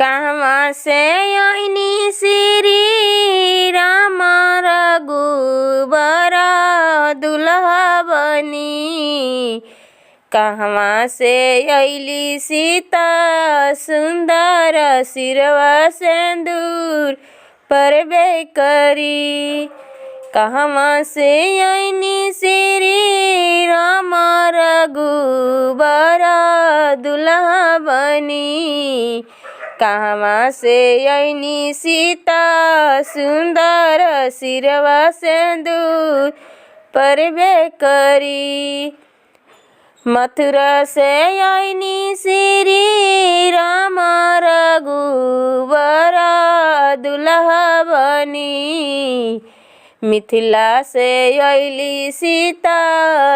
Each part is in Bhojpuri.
कहवा से आईनी श्री राम रघुबर दुल्हा बनी। कहवा से अइली सीता सुंदर सिरवा सिंदूर परबे करी। कहवा से आईनी श्री राम रघुबर दुल्हा बनी। कहवा से आईनी सीता सुंदर सिरवा सिंदूर परबे करी। मथुरा से आईनी श्री राम रघुबर दुल्हा बनी। मिथिला से अइली सीता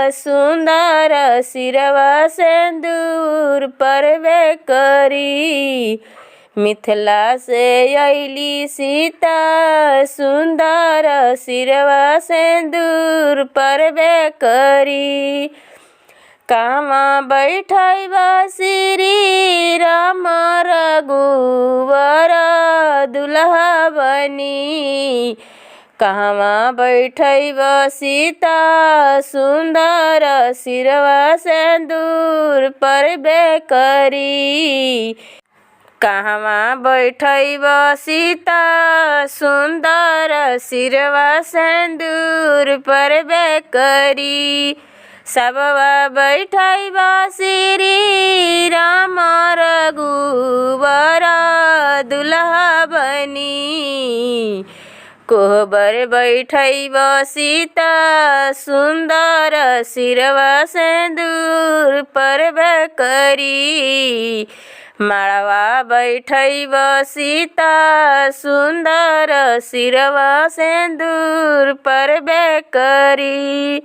सुंदर सिरवा सिंदूर परबे करी। मिथिला से अइली सीता सुंदर सिरवा सिंदूर परबे करी। कहवा बैठैबा श्री राम रघुबर दुल्हा बनी। कहवा बैठैबा सीता सुंदर सिरवा सिंदूर परबे करी। कहवा बैठैबा सीता सुंदर सिरवा सिंदूर परबे करी। सबवा बैठैबा श्री राम रघुबर दुल्हा बनी। कोहबर बैठैबा सीता सुंदर सिरवा सिंदूर परबे करी। माड़वा बैठैबा सीता सुंदर सिरवा सिंदूर परबे करी।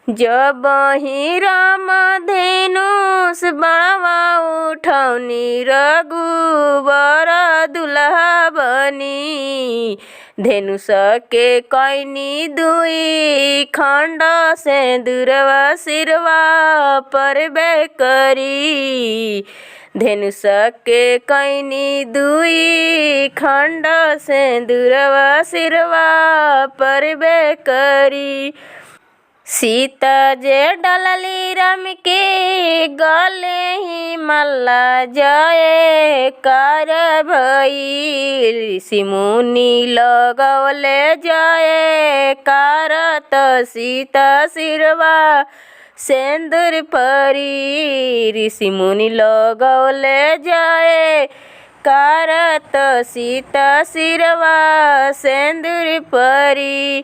जब ही राम धेनुष बणवा उठौनी रघुबर दुल्हा बनी। धेनुष के कैनी दुई खंड सिंदूरवा सिरवा परबे करी। धेनुष के कैनी दुई खंड सिंदूरवा सिरवा परबे करी। सीता जे डलली राम के गले ही मल्ला जय कर भइल। ऋषि मुनि लगवले जय कारत सीता सिरवा सिंदूर परी। ऋषि मुनि लगवले जय कारत सीता सिरवा सिंदूर परी।